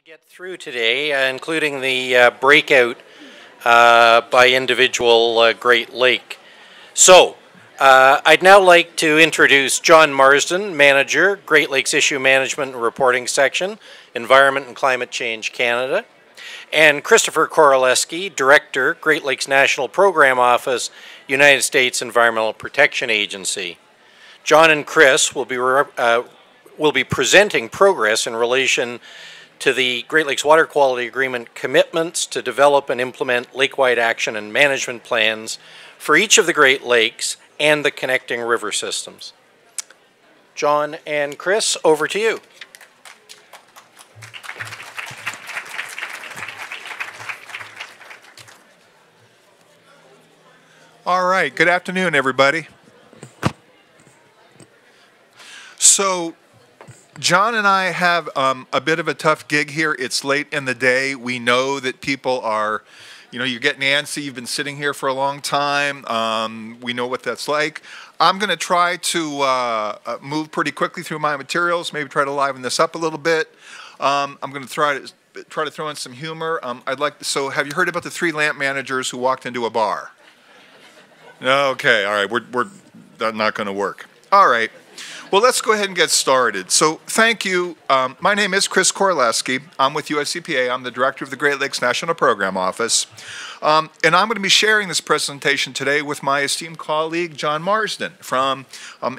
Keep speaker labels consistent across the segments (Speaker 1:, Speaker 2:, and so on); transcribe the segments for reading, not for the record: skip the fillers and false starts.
Speaker 1: Get through today, including the breakout by individual Great Lake. So, I'd now like to introduce John Marsden, Manager, Great Lakes Issue Management and Reporting Section, Environment and Climate Change Canada, and Christopher Koroleski, Director, Great Lakes National Program Office, United States Environmental Protection Agency. John and Chris will be presenting progress in relation to the Great Lakes Water Quality Agreement commitments to develop and implement Lakewide action and management plans for each of the Great Lakes and the connecting river systems. John and Chris, over to you.
Speaker 2: All right, good afternoon, everybody. So, John and I have a bit of a tough gig here. It's late in the day. We know that people are, you're getting antsy. You've been sitting here for a long time. We know what that's like. I'm going to try to move pretty quickly through my materials, maybe try to liven this up a little bit. I'm going to try to throw in some humor. So have you heard about the 3 lamp managers who walked into a bar? Okay, all right, we're not going to work. All right. Well, let's go ahead and get started. So thank you. My name is Chris Koroleski. I'm with USCPA. I'm the Director of the Great Lakes National Program Office. And I'm going to be sharing this presentation today with my esteemed colleague, John Marsden, from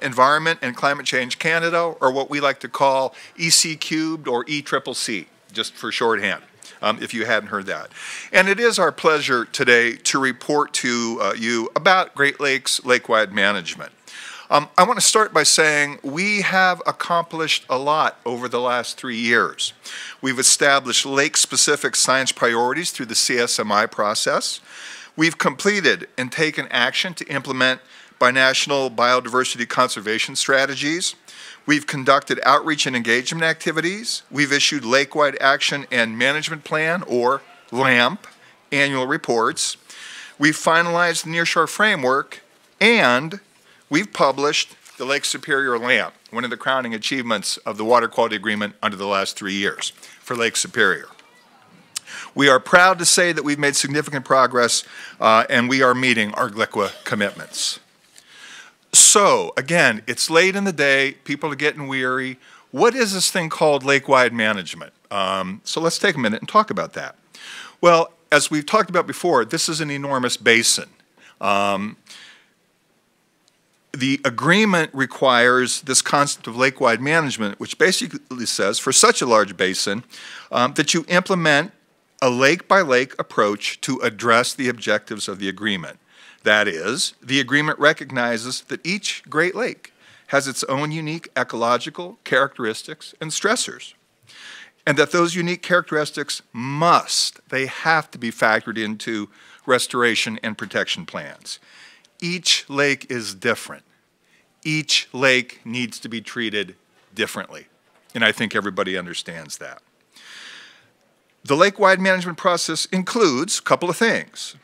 Speaker 2: Environment and Climate Change Canada, or what we like to call EC cubed or ECCC, just for shorthand, if you hadn't heard that. And it is our pleasure today to report to you about Great Lakes Lakewide management. I want to start by saying we have accomplished a lot over the last 3 years. We've established lake-specific science priorities through the CSMI process. We've completed and taken action to implement binational biodiversity conservation strategies. We've conducted outreach and engagement activities. We've issued Lakewide Action and Management Plan, or LAMP, annual reports. We've finalized the Nearshore Framework, and we've published the Lake Superior LAMP, one of the crowning achievements of the Water Quality Agreement under the last 3 years for Lake Superior. We are proud to say that we've made significant progress and we are meeting our GLCWA commitments. So, again, it's late in the day, people are getting weary. What is this thing called Lakewide management? So let's take a minute and talk about that. Well, as we've talked about before, this is an enormous basin. The agreement requires this concept of lakewide management, which basically says, for such a large basin, that you implement a lake-by-lake approach to address the objectives of the agreement. That is, the agreement recognizes that each Great Lake has its own unique ecological characteristics and stressors, and that those unique characteristics they have to be factored into restoration and protection plans. Each lake is different. Each lake needs to be treated differently, and I think everybody understands that. The Lakewide management process includes a couple of things: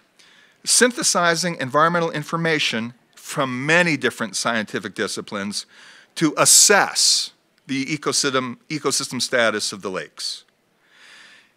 Speaker 2: synthesizing environmental information from many different scientific disciplines to assess the ecosystem status of the lakes.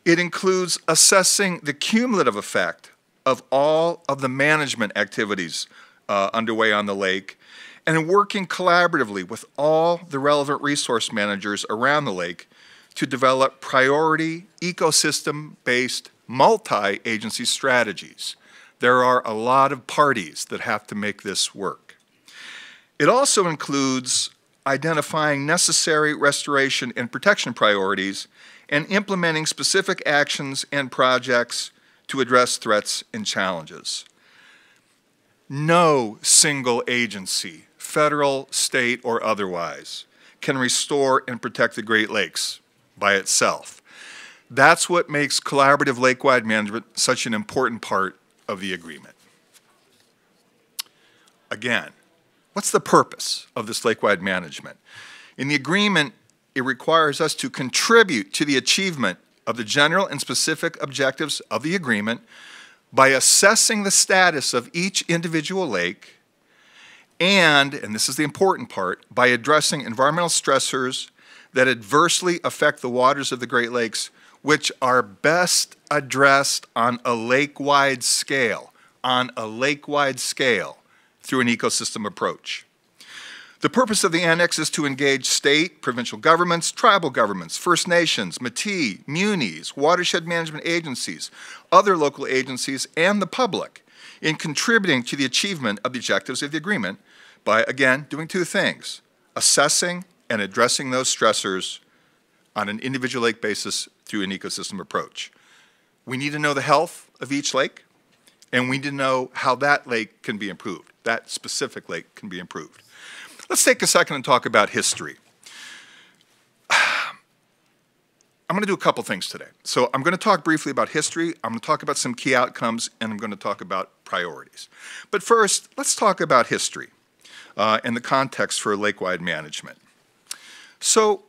Speaker 2: It includes assessing the cumulative effect of all of the management activities underway on the lake, and working collaboratively with all the relevant resource managers around the lake to develop priority ecosystem-based multi-agency strategies. There are a lot of parties that have to make this work. It also includes identifying necessary restoration and protection priorities and implementing specific actions and projects to address threats and challenges. No single agency, federal, state, or otherwise, can restore and protect the Great Lakes by itself. That's what makes collaborative lakewide management such an important part of the agreement. Again, what's the purpose of this lakewide management? In the agreement, it requires us to contribute to the achievement of the general and specific objectives of the agreement by assessing the status of each individual lake and this is the important part, by addressing environmental stressors that adversely affect the waters of the Great Lakes, which are best addressed on a lake-wide scale, through an ecosystem approach. The purpose of the annex is to engage state, provincial governments, tribal governments, First Nations, Métis, munis, watershed management agencies, other local agencies, and the public in contributing to the achievement of the objectives of the agreement by, again, doing two things: assessing and addressing those stressors on an individual lake basis through an ecosystem approach. We need to know the health of each lake, and we need to know how that lake can be improved, that specific lake can be improved. Let's take a second and talk about history. I'm going to do a couple things today. So I'm going to talk briefly about history, I'm going to talk about some key outcomes, and I'm going to talk about priorities. But first, let's talk about history and the context for lake-wide management. So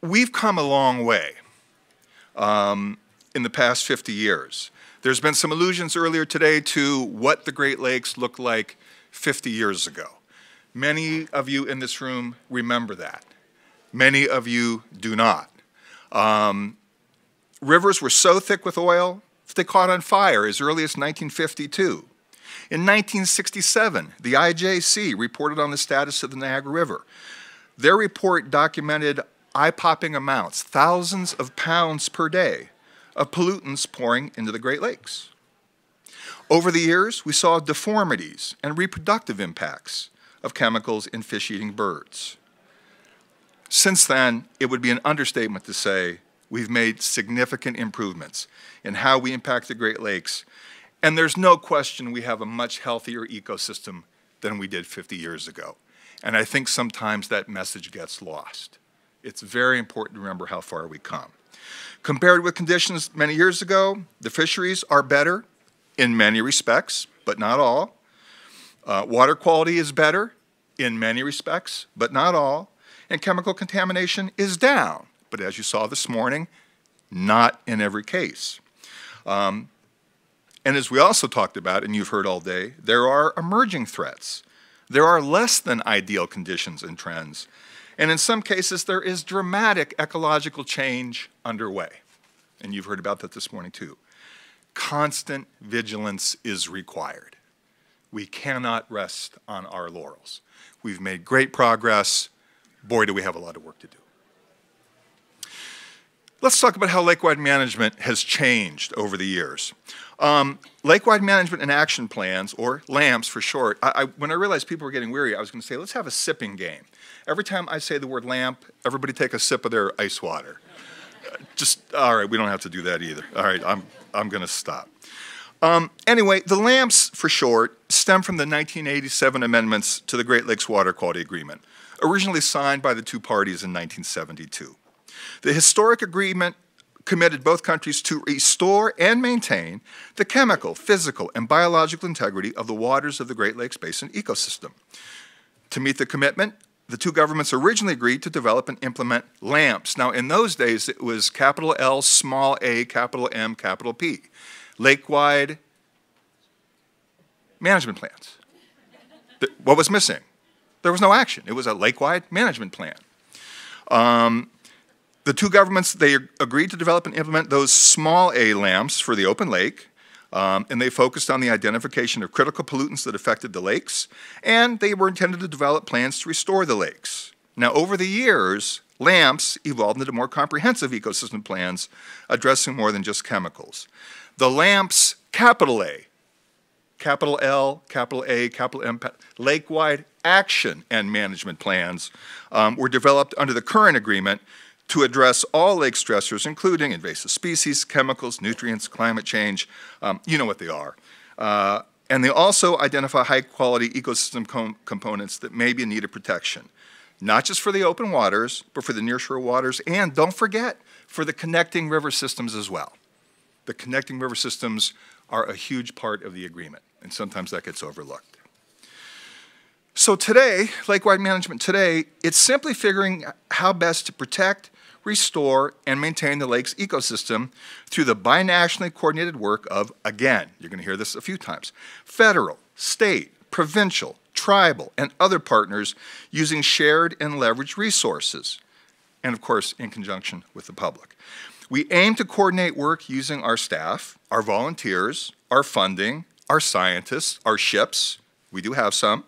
Speaker 2: we've come a long way in the past 50 years. There's been some allusions earlier today to what the Great Lakes looked like 50 years ago. Many of you in this room remember that. Many of you do not. Rivers were so thick with oil that they caught on fire as early as 1952. In 1967, the IJC reported on the status of the Niagara River. Their report documented eye-popping amounts, thousands of pounds per day, of pollutants pouring into the Great Lakes. Over the years, we saw deformities and reproductive impacts of chemicals in fish-eating birds. Since then, it would be an understatement to say we've made significant improvements in how we impact the Great Lakes, and there's no question we have a much healthier ecosystem than we did 50 years ago. And I think sometimes that message gets lost. It's very important to remember how far we've come. Compared with conditions many years ago, the fisheries are better in many respects, but not all. Water quality is better in many respects, but not all. And chemical contamination is down, but as you saw this morning, not in every case. And as we also talked about, and you've heard all day, there are emerging threats. There are less than ideal conditions and trends. And in some cases, there is dramatic ecological change underway. And you've heard about that this morning too. Constant vigilance is required. We cannot rest on our laurels. We've made great progress. Boy, do we have a lot of work to do. Let's talk about how lake-wide management has changed over the years. Lake-wide management and action plans, or LAMPs for short, when I realized people were getting weary, I was going to say, let's have a sipping game. Every time I say the word LAMP, everybody take a sip of their ice water. All right, we don't have to do that either. All right, I'm going to stop. Anyway, the LAMPs, for short, stem from the 1987 amendments to the Great Lakes Water Quality Agreement, originally signed by the two parties in 1972. The historic agreement committed both countries to restore and maintain the chemical, physical, and biological integrity of the waters of the Great Lakes Basin ecosystem. To meet the commitment, the two governments originally agreed to develop and implement LAMPs. Now, in those days, it was capital L, small a, capital M, capital P. Lake-wide management plans. What was missing? There was no action. It was a lake-wide management plan. The two governments, they agreed to develop and implement those small A LAMPs for the open lake, and they focused on the identification of critical pollutants that affected the lakes, and they were intended to develop plans to restore the lakes. Now, over the years, LAMPs evolved into more comprehensive ecosystem plans addressing more than just chemicals. The LAMPs, capital A, capital L, capital A, capital M, lake-wide action and management plans were developed under the current agreement to address all lake stressors, including invasive species, chemicals, nutrients, climate change. You know what they are. And they also identify high-quality ecosystem components that may be in need of protection, not just for the open waters, but for the nearshore waters, and don't forget, for the connecting river systems as well. The connecting river systems are a huge part of the agreement, and sometimes that gets overlooked. So today, lake-wide management today, it's simply figuring how best to protect, restore, and maintain the lake's ecosystem through the binationally coordinated work of, again, you're going to hear this a few times, federal, state, provincial, tribal, and other partners using shared and leveraged resources. and of course, in conjunction with the public. We aim to coordinate work using our staff, our volunteers, our funding, our scientists, our ships, we do have some,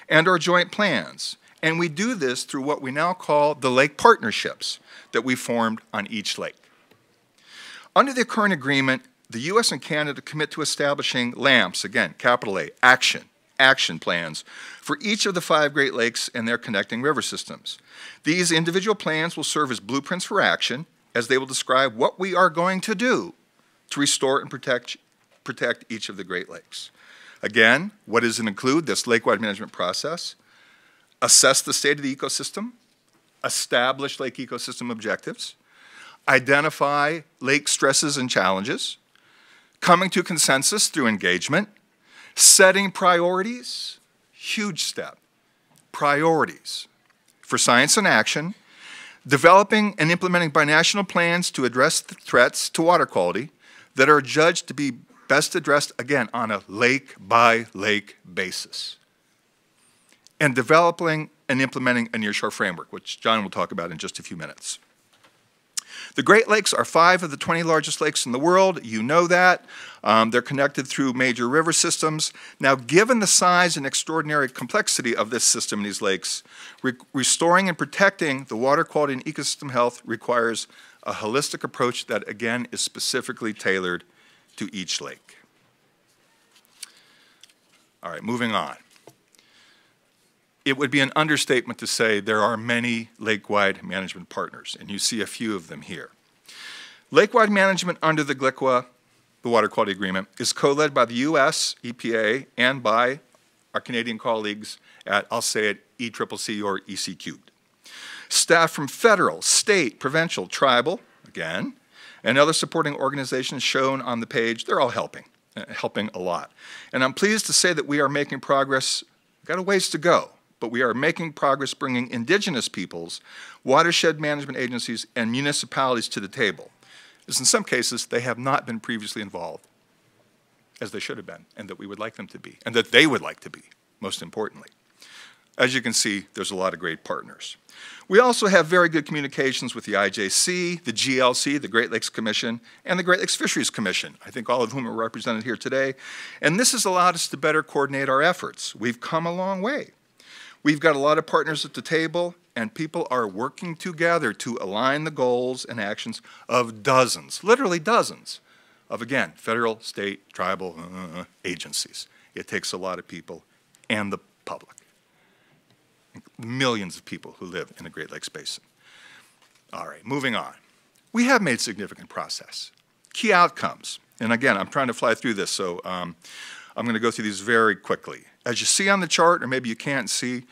Speaker 2: and our joint plans. And we do this through what we now call the lake partnerships that we formed on each lake. Under the current agreement, the U.S. and Canada commit to establishing LAMPs, again, capital A, action plans for each of the 5 Great Lakes and their connecting river systems. These individual plans will serve as blueprints for action, as they will describe what we are going to do to restore and protect each of the Great Lakes. Again, what does it include? This Lakewide management process. Assess the state of the ecosystem, establish lake ecosystem objectives, identify lake stresses and challenges, coming to consensus through engagement, setting priorities, huge step, priorities for science and action, developing and implementing binational plans to address the threats to water quality that are judged to be best addressed, again, on a lake-by-lake basis, and developing and implementing a Nearshore Framework, which John will talk about in just a few minutes. The Great Lakes are 5 of the 20 largest lakes in the world. You know that. They're connected through major river systems. Now, given the size and extraordinary complexity of this system in these lakes, restoring and protecting the water quality and ecosystem health requires a holistic approach that, again, is specifically tailored to each lake. All right, moving on. It would be an understatement to say there are many Lakewide management partners, and you see a few of them here. Lakewide management under the GLICWA, the Water Quality Agreement, is co-led by the U.S. EPA and by our Canadian colleagues at, I'll say it, ECCC or EC3. Staff from federal, state, provincial, tribal, again, and other supporting organizations shown on the page, they're all helping a lot. And I'm pleased to say that we are making progress. We've got a ways to go, but we are making progress bringing indigenous peoples, watershed management agencies, and municipalities to the table. As in some cases, they have not been previously involved, as they should have been, and that we would like them to be, and that they would like to be, most importantly. As you can see, there's a lot of great partners. We also have very good communications with the IJC, the GLC, the Great Lakes Commission, and the Great Lakes Fisheries Commission, I think all of whom are represented here today. And this has allowed us to better coordinate our efforts. We've come a long way. We've got a lot of partners at the table, and people are working together to align the goals and actions of dozens, literally dozens, of, again, federal, state, tribal agencies. It takes a lot of people and the public. Millions of people who live in the Great Lakes Basin. All right, moving on. We have made significant progress. Key outcomes. And again, I'm trying to fly through this, so I'm going to go through these very quickly. As you see on the chart, or maybe you can't see,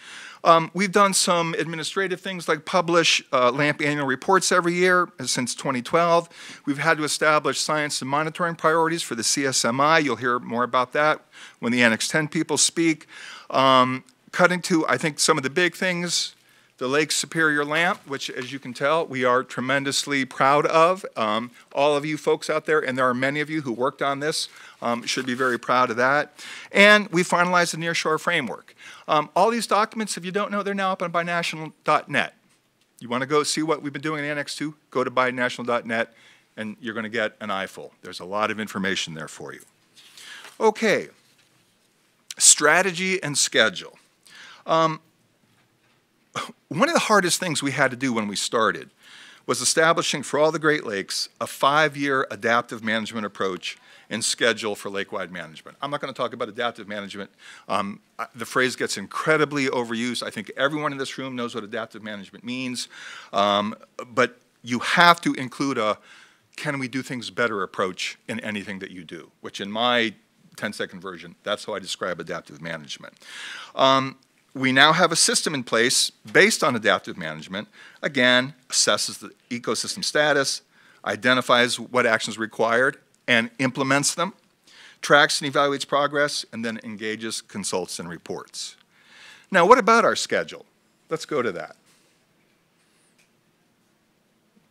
Speaker 2: we've done some administrative things like publish LAMP annual reports every year since 2012. We've had to establish science and monitoring priorities for the CSMI. You'll hear more about that when the Annex 10 people speak. Cutting to, I think, some of the big things, the Lake Superior LAMP, which, as you can tell, we are tremendously proud of. All of you folks out there, and there are many of you who worked on this, should be very proud of that. And we finalized the Nearshore Framework. All these documents, if you don't know, they're now up on binational.net. You want to go see what we've been doing in Annex 2? Go to binational.net, and you're going to get an eyeful. There's a lot of information there for you. Okay, strategy and schedule. One of the hardest things we had to do when we started was establishing for all the Great Lakes a 5-year adaptive management approach and schedule for lakewide management. I'm not going to talk about adaptive management. The phrase gets incredibly overused. I think everyone in this room knows what adaptive management means, but you have to include a can we do things better approach in anything that you do, which in my 10-second version, that's how I describe adaptive management. We now have a system in place based on adaptive management. Again, assesses the ecosystem status, identifies what actions are required, and implements them, tracks and evaluates progress, and then engages, consults, and reports. Now, what about our schedule? Let's go to that.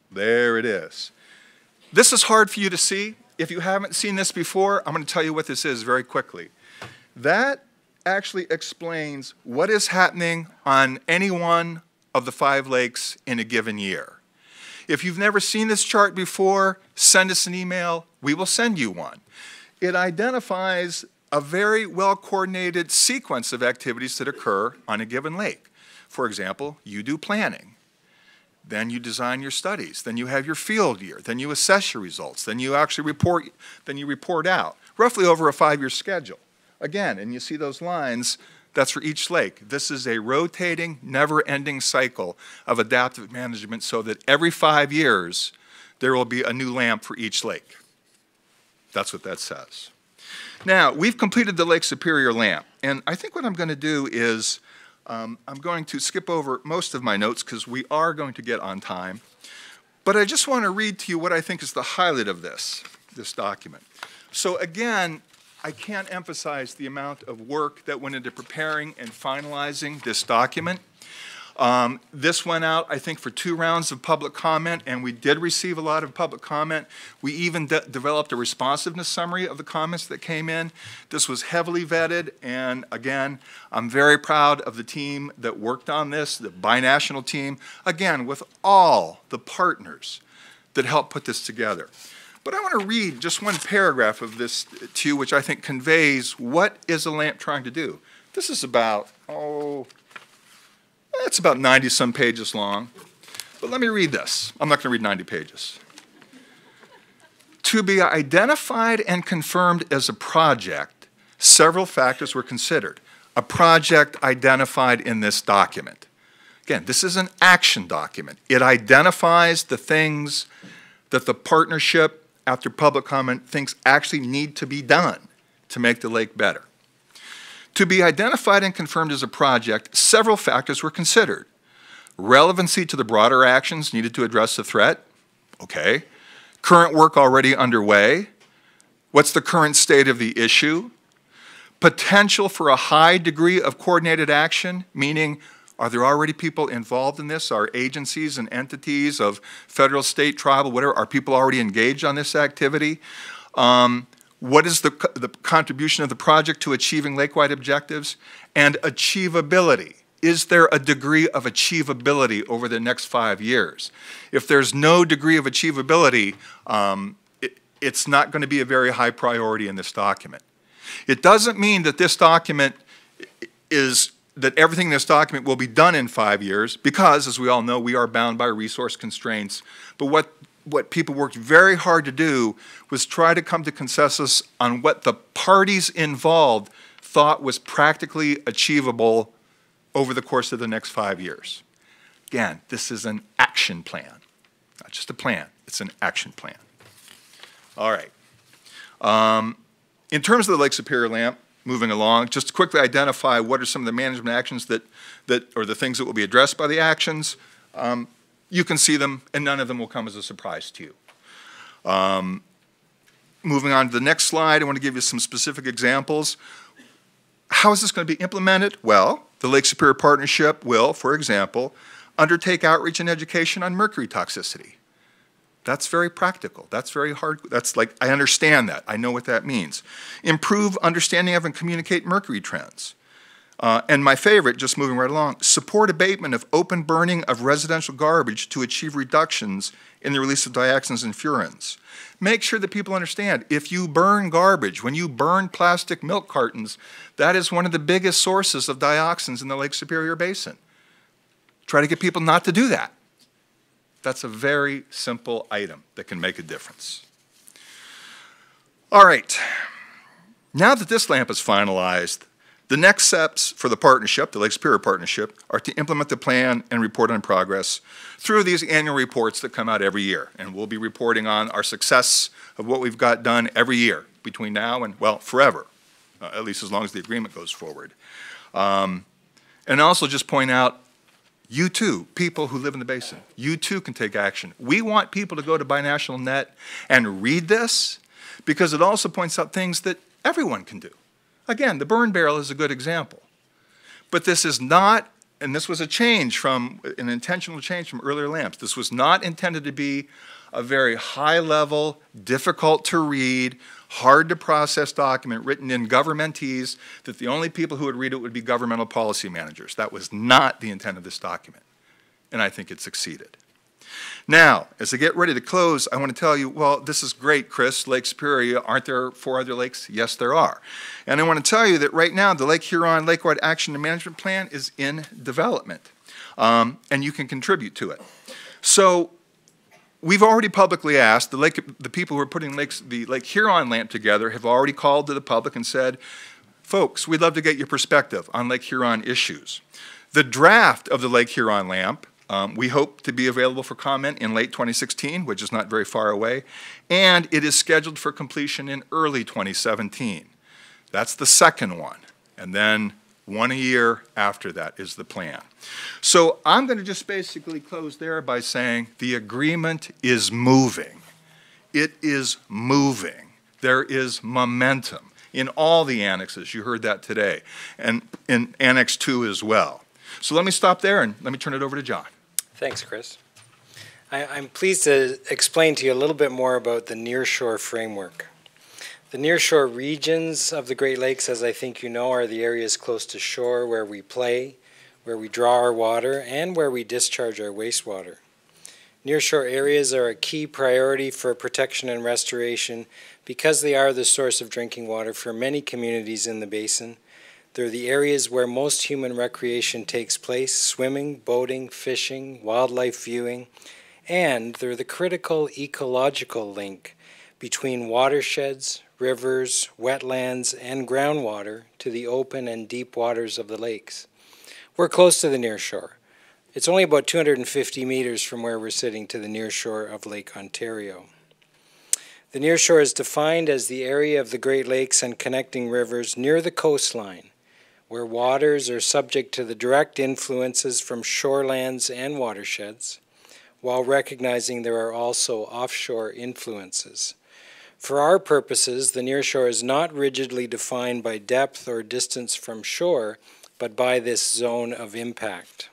Speaker 2: There it is. This is hard for you to see. If you haven't seen this before, I'm going to tell you what this is very quickly. That actually explains what is happening on any one of the 5 lakes in a given year. If you've never seen this chart before, send us an email. We will send you one. It identifies a very well-coordinated sequence of activities that occur on a given lake. For example, you do planning. Then you design your studies. Then you have your field year. Then you assess your results. Then you actually report out, roughly over a 5-year schedule. Again, and you see those lines, that's for each lake. This is a rotating, never-ending cycle of adaptive management so that every 5 years, there will be a new LAMP for each lake. That's what that says. Now, we've completed the Lake Superior LAMP, and I think what I'm going to do is I'm going to skip over most of my notes because we are going to get on time, but I just want to read to you what I think is the highlight of this document. So again, I can't emphasize the amount of work that went into preparing and finalizing this document. This went out, I think, for 2 rounds of public comment, and we did receive a lot of public comment. We even developed a responsiveness summary of the comments that came in. This was heavily vetted, and again, I'm very proud of the team that worked on this, the binational team, again, with all the partners that helped put this together. But I want to read just one paragraph of this to you, which I think conveys what is a LAMP trying to do. This is about, it's about 90-some pages long. But let me read this. I'm not going to read 90 pages. To be identified and confirmed as a project, several factors were considered. A project identified in this document. Again, this is an action document. It identifies the things that the partnership, after public comment, thinks actually need to be done to make the lake better. To be identified and confirmed as a project, several factors were considered. Relevancy to the broader actions needed to address the threat. Okay. Current work already underway. What's the current state of the issue? Potential for a high degree of coordinated action, meaning are there already people involved in this? Are agencies and entities of federal, state, tribal, whatever, are people already engaged on this activity? What is the contribution of the project to achieving Lakewide objectives? And achievability. Is there a degree of achievability over the next 5 years? If there's no degree of achievability, it's not going to be a very high priority in this document. It doesn't mean that this document that everything in this document will be done in 5 years, because, as we all know, we are bound by resource constraints. But what people worked very hard to do was try to come to consensus on what the parties involved thought was practically achievable over the course of the next 5 years. Again, this is an action plan. Not just a plan, it's an action plan. All right. In terms of the Lake Superior LAMP, moving along, just to quickly identify what are some of the management actions or the things that will be addressed by the actions. You can see them, and none of them will come as a surprise to you. Moving on to the next slide, I want to give you some specific examples. How is this going to be implemented? Well, the Lake Superior Partnership will, for example, undertake outreach and education on mercury toxicity. That's very practical. That's very hard. That's like, I understand that. I know what that means. Improve understanding of and communicate mercury trends. And my favorite, just moving right along, support abatement of open burning of residential garbage to achieve reductions in the release of dioxins and furans. Make sure that people understand, if you burn garbage, when you burn plastic milk cartons, that is one of the biggest sources of dioxins in the Lake Superior Basin. Try to get people not to do that. That's a very simple item that can make a difference. All right. Now that this LAMP is finalized, the next steps for the partnership, the Lake Superior Partnership, are to implement the plan and report on progress through these annual reports that come out every year. And we'll be reporting on our success of what we've got done every year between now and, well, forever, at least as long as the agreement goes forward. And also just point out, you too, people who live in the basin, you too can take action. We want people to go to Binational Net and read this because it also points out things that everyone can do. Again, the burn barrel is a good example. But this is not, and this was a change from, an intentional change from earlier LAMPs. This was not intended to be a very high-level, difficult to read, hard to process document written in governmentese that the only people who would read it would be governmental policy managers. That was not the intent of this document. and I think it succeeded. Now, as I get ready to close, I want to tell you, well, this is great, Chris, Lake Superior. Aren't there 4 other lakes? Yes, there are. And I want to tell you that right now, the Lake Huron Lakewide Action and Management Plan is in development, and you can contribute to it. So we've already publicly asked, the people who are putting the Lake Huron LAMP together have already called to the public and said, folks, we'd love to get your perspective on Lake Huron issues. The draft of the Lake Huron LAMP, we hope to be available for comment in late 2016, which is not very far away, and it is scheduled for completion in early 2017. That's the second one, and then 1 a year after that is the plan. So I'm going to just basically close there by saying the agreement is moving. It is moving. There is momentum in all the annexes. You heard that today, and in Annex 2 as well. So let me stop there and let me turn it over to John.
Speaker 3: Thanks, Chris. I'm pleased to explain to you a little bit more about the Nearshore Framework. The nearshore regions of the Great Lakes, as I think you know, are the areas close to shore where we play, where we draw our water, and where we discharge our wastewater. Nearshore areas are a key priority for protection and restoration because they are the source of drinking water for many communities in the basin. They're the areas where most human recreation takes place: swimming, boating, fishing, wildlife viewing, and they're the critical ecological link between watersheds, rivers, wetlands, and groundwater to the open and deep waters of the lakes. We're close to the nearshore. It's only about 250 meters from where we're sitting to the nearshore of Lake Ontario. The nearshore is defined as the area of the Great Lakes and connecting rivers near the coastline, where waters are subject to the direct influences from shorelands and watersheds, while recognizing there are also offshore influences. For our purposes, the nearshore is not rigidly defined by depth or distance from shore, but by this zone of impact.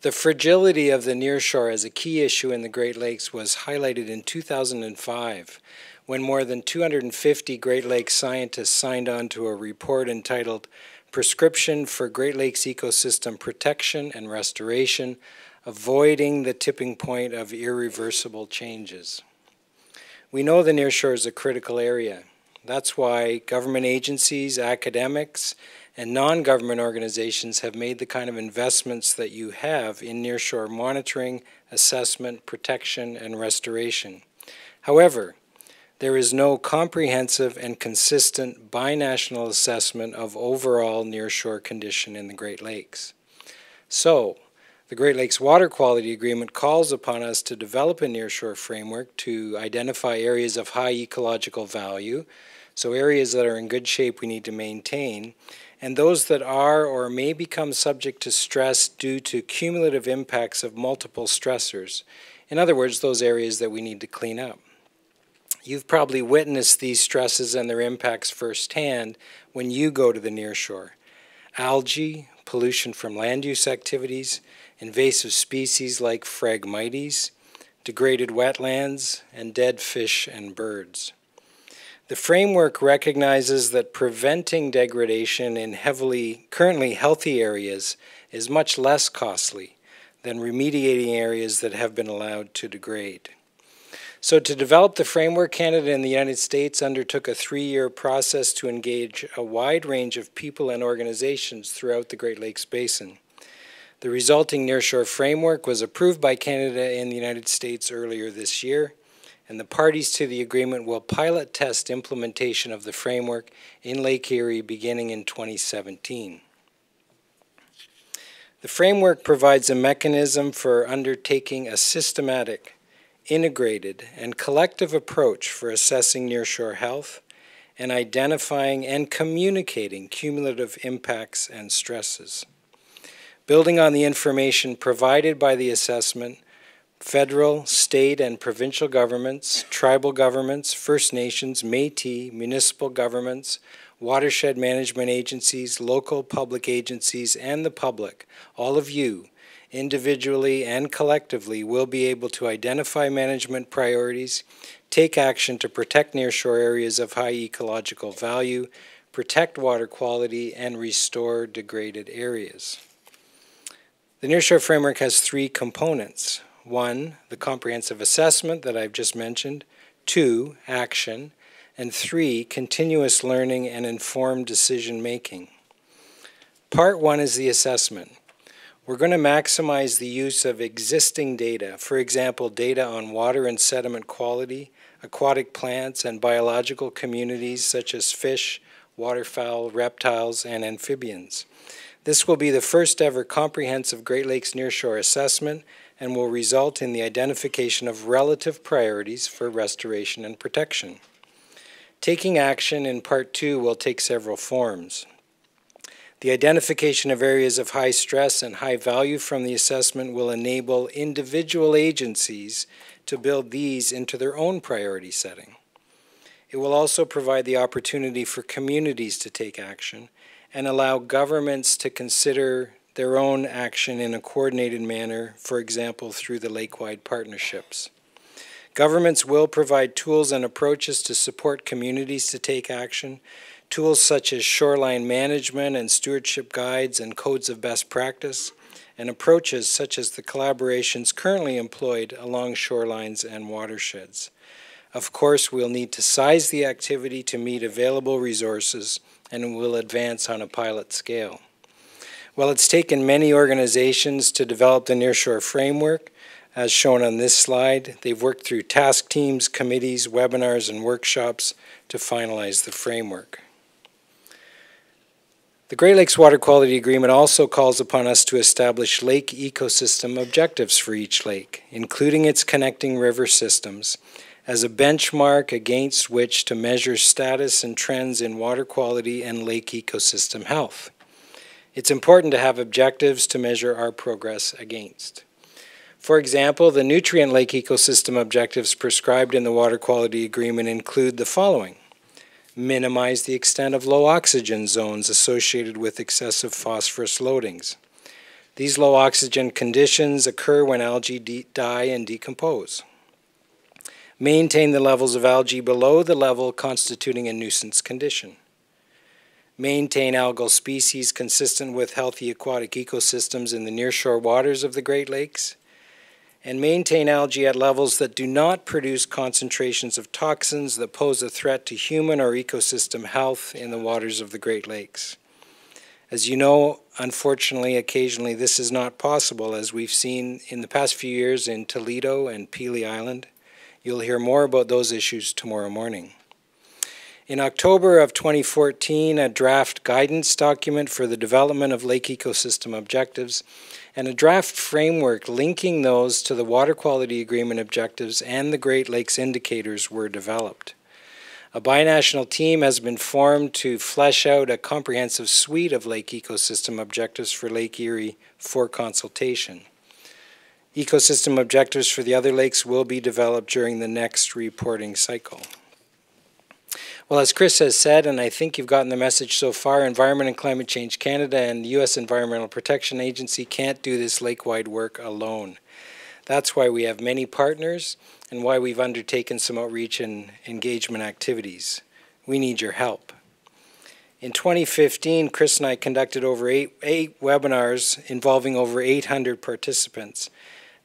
Speaker 3: The fragility of the nearshore as a key issue in the Great Lakes was highlighted in 2005, when more than 250 Great Lakes scientists signed on to a report entitled Prescription for Great Lakes Ecosystem Protection and Restoration, Avoiding the Tipping Point of Irreversible Changes. We know the nearshore is a critical area. That's why government agencies, academics, and non-government organizations have made the kind of investments that you have in nearshore monitoring, assessment, protection, and restoration. However, there is no comprehensive and consistent binational assessment of overall nearshore condition in the Great Lakes. So, the Great Lakes Water Quality Agreement calls upon us to develop a nearshore framework to identify areas of high ecological value, so areas that are in good shape we need to maintain, and those that are or may become subject to stress due to cumulative impacts of multiple stressors. In other words, those areas that we need to clean up. You've probably witnessed these stresses and their impacts firsthand when you go to the nearshore. Algae, pollution from land use activities, invasive species like Phragmites, degraded wetlands, and dead fish and birds. The framework recognizes that preventing degradation in currently healthy areas is much less costly than remediating areas that have been allowed to degrade. So to develop the framework, Canada and the United States undertook a 3-year process to engage a wide range of people and organizations throughout the Great Lakes Basin. The resulting Nearshore Framework was approved by Canada and the United States earlier this year, and the parties to the agreement will pilot test implementation of the framework in Lake Erie beginning in 2017. The framework provides a mechanism for undertaking a systematic, integrated, and collective approach for assessing nearshore health and identifying and communicating cumulative impacts and stresses. Building on the information provided by the assessment, federal, state, and provincial governments, tribal governments, First Nations, Métis, municipal governments, watershed management agencies, local public agencies, and the public, all of you, individually and collectively, will be able to identify management priorities, take action to protect nearshore areas of high ecological value, protect water quality, and restore degraded areas. The Nearshore Framework has three components. One, the comprehensive assessment that I've just mentioned. Two, action. And three, continuous learning and informed decision making. Part one is the assessment. We're going to maximize the use of existing data, for example, data on water and sediment quality, aquatic plants, and biological communities such as fish, waterfowl, reptiles, and amphibians. This will be the first ever comprehensive Great Lakes Nearshore assessment and will result in the identification of relative priorities for restoration and protection. Taking action in Part 2 will take several forms. The identification of areas of high stress and high value from the assessment will enable individual agencies to build these into their own priority setting. It will also provide the opportunity for communities to take action and allow governments to consider their own action in a coordinated manner, for example, through the Lakewide partnerships. Governments will provide tools and approaches to support communities to take action, tools such as shoreline management and stewardship guides and codes of best practice, and approaches such as the collaborations currently employed along shorelines and watersheds. Of course, we'll need to size the activity to meet available resources, and will advance on a pilot scale. While it's taken many organizations to develop the Nearshore Framework, as shown on this slide, they've worked through task teams, committees, webinars, and workshops to finalize the framework. The Great Lakes Water Quality Agreement also calls upon us to establish lake ecosystem objectives for each lake, including its connecting river systems, as a benchmark against which to measure status and trends in water quality and lake ecosystem health. It's important to have objectives to measure our progress against. For example, the nutrient lake ecosystem objectives prescribed in the Water Quality Agreement include the following: minimize the extent of low oxygen zones associated with excessive phosphorus loadings. These low oxygen conditions occur when algae die and decompose. Maintain the levels of algae below the level constituting a nuisance condition. Maintain algal species consistent with healthy aquatic ecosystems in the nearshore waters of the Great Lakes. And maintain algae at levels that do not produce concentrations of toxins that pose a threat to human or ecosystem health in the waters of the Great Lakes. As you know, unfortunately, occasionally this is not possible, as we've seen in the past few years in Toledo and Pelee Island. You'll hear more about those issues tomorrow morning. In October of 2014, a draft guidance document for the development of lake ecosystem objectives and a draft framework linking those to the Water Quality Agreement objectives and the Great Lakes indicators were developed. A binational team has been formed to flesh out a comprehensive suite of lake ecosystem objectives for Lake Erie for consultation. Ecosystem objectives for the other lakes will be developed during the next reporting cycle. Well, as Chris has said, and I think you've gotten the message so far, Environment and Climate Change Canada and the U.S. Environmental Protection Agency can't do this lake-wide work alone. That's why we have many partners and why we've undertaken some outreach and engagement activities. We need your help. In 2015, Chris and I conducted over eight webinars involving over 800 participants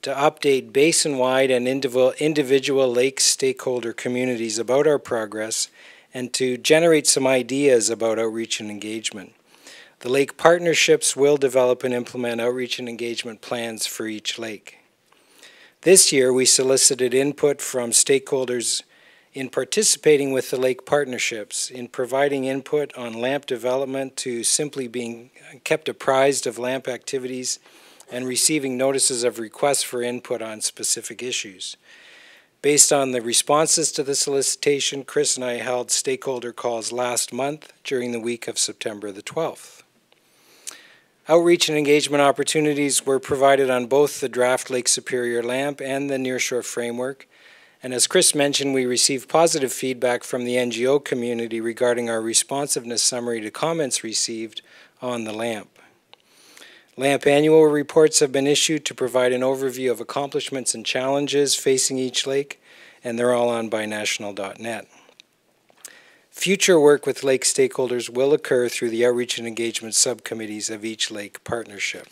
Speaker 3: to update basin-wide and individual lake stakeholder communities about our progress and to generate some ideas about outreach and engagement. The lake partnerships will develop and implement outreach and engagement plans for each lake. This year, we solicited input from stakeholders in participating with the lake partnerships, in providing input on LAMP development to simply being kept apprised of LAMP activities and receiving notices of requests for input on specific issues. Based on the responses to the solicitation, Chris and I held stakeholder calls last month during the week of September the 12th. Outreach and engagement opportunities were provided on both the draft Lake Superior LAMP and the Nearshore Framework. And as Chris mentioned, we received positive feedback from the NGO community regarding our responsiveness summary to comments received on the LAMP. LAMP annual reports have been issued to provide an overview of accomplishments and challenges facing each lake, and they're all on binational.net. Future work with lake stakeholders will occur through the outreach and engagement subcommittees of each lake partnership.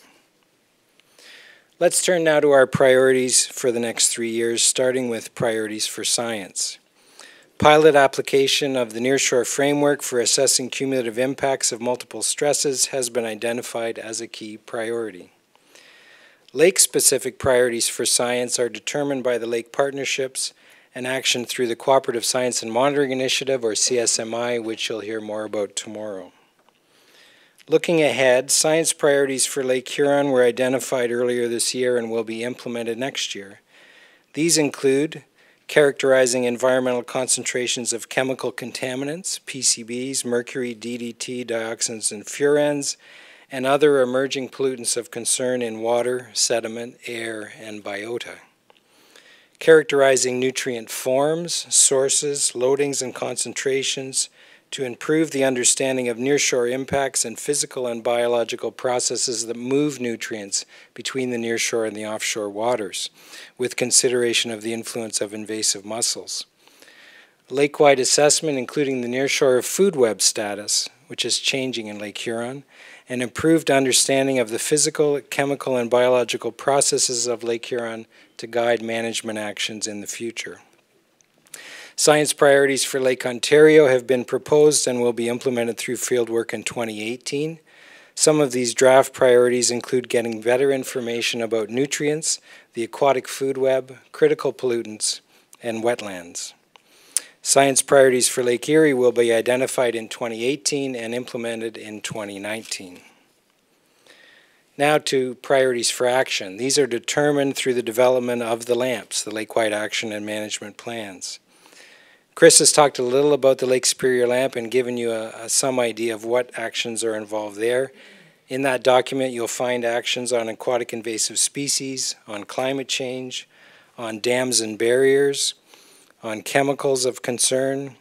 Speaker 3: Let's turn now to our priorities for the next 3 years, starting with priorities for science. Pilot application of the Nearshore Framework for assessing cumulative impacts of multiple stresses has been identified as a key priority. Lake-specific priorities for science are determined by the lake partnerships and action through the Cooperative Science and Monitoring Initiative, or CSMI, which you'll hear more about tomorrow. Looking ahead, science priorities for Lake Huron were identified earlier this year and will be implemented next year. These include characterizing environmental concentrations of chemical contaminants, PCBs, mercury, DDT, dioxins, and furans, and other emerging pollutants of concern in water, sediment, air, and biota. Characterizing nutrient forms, sources, loadings, and concentrations to improve the understanding of nearshore impacts and physical and biological processes that move nutrients between the nearshore and the offshore waters, with consideration of the influence of invasive mussels. Lakewide assessment, including the nearshore food web status, which is changing in Lake Huron, and improved understanding of the physical, chemical, and biological processes of Lake Huron to guide management actions in the future. Science priorities for Lake Ontario have been proposed and will be implemented through fieldwork in 2018. Some of these draft priorities include getting better information about nutrients, the aquatic food web, critical pollutants, and wetlands. Science priorities for Lake Erie will be identified in 2018 and implemented in 2019. Now to priorities for action. These are determined through the development of the LAMPs, the Lakewide Action and Management Plans. Chris has talked a little about the Lake Superior LAMP and given you some idea of what actions are involved there. In that document, you'll find actions on aquatic invasive species, on climate change, on dams and barriers, on chemicals of concern,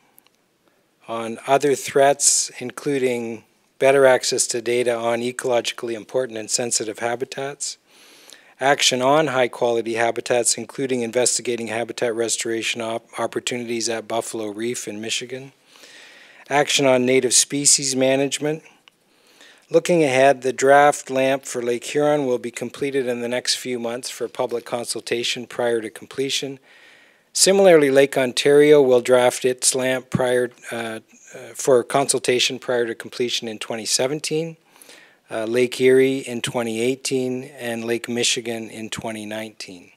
Speaker 3: on other threats, including better access to data on ecologically important and sensitive habitats, action on high-quality habitats, including investigating habitat restoration opportunities at Buffalo Reef in Michigan, action on native species management. Looking ahead, the draft LAMP for Lake Huron will be completed in the next few months for public consultation prior to completion. Similarly, Lake Ontario will draft its LAMP for consultation prior to completion in 2017, Lake Erie in 2018, and Lake Michigan in 2019.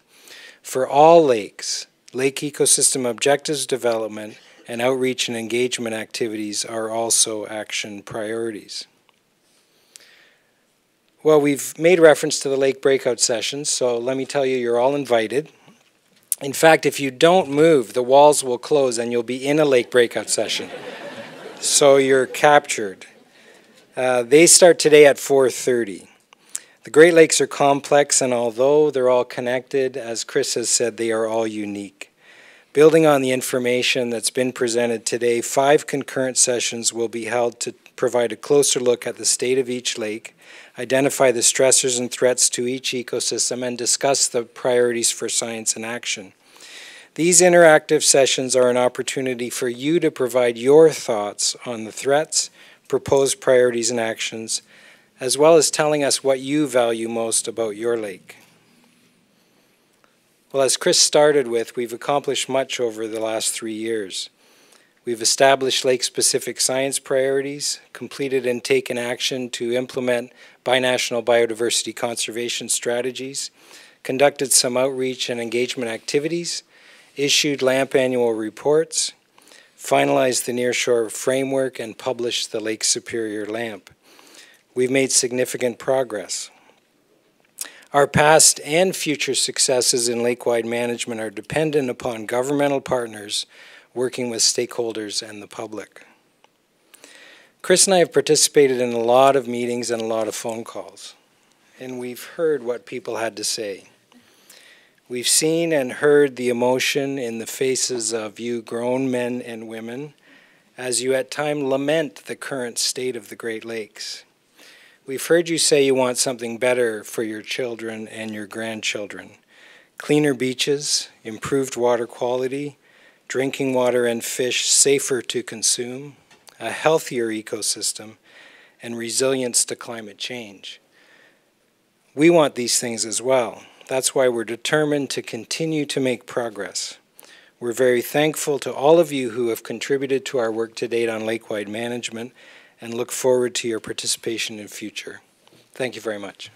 Speaker 3: For all lakes, lake ecosystem objectives development and outreach and engagement activities are also action priorities. Well, we've made reference to the lake breakout sessions, so let me tell you, you're all invited. In fact, if you don't move, the walls will close and you'll be in a lake breakout session. So you're captured. They start today at 4:30. The Great Lakes are complex, and although they're all connected, as Chris has said, they are all unique. Building on the information that's been presented today, 5 concurrent sessions will be held to provide a closer look at the state of each lake, identify the stressors and threats to each ecosystem, and discuss the priorities for science and action. These interactive sessions are an opportunity for you to provide your thoughts on the threats, proposed priorities and actions, as well as telling us what you value most about your lake. Well, as Chris started with, we've accomplished much over the last 3 years. We've established lake-specific science priorities, completed and taken action to implement binational biodiversity conservation strategies, conducted some outreach and engagement activities, issued LAMP annual reports, finalized the Nearshore Framework, and published the Lake Superior LAMP. We've made significant progress. Our past and future successes in lakewide management are dependent upon governmental partners working with stakeholders and the public. Chris and I have participated in a lot of meetings and a lot of phone calls, and we've heard what people had to say. We've seen and heard the emotion in the faces of you grown men and women as you at times lament the current state of the Great Lakes. We've heard you say you want something better for your children and your grandchildren. Cleaner beaches, improved water quality, drinking water and fish safer to consume, a healthier ecosystem, and resilience to climate change. We want these things as well, That's why we're determined to continue to make progress. We're very thankful to all of you who have contributed to our work to date on Lakewide management and look forward to your participation in future. Thank you very much.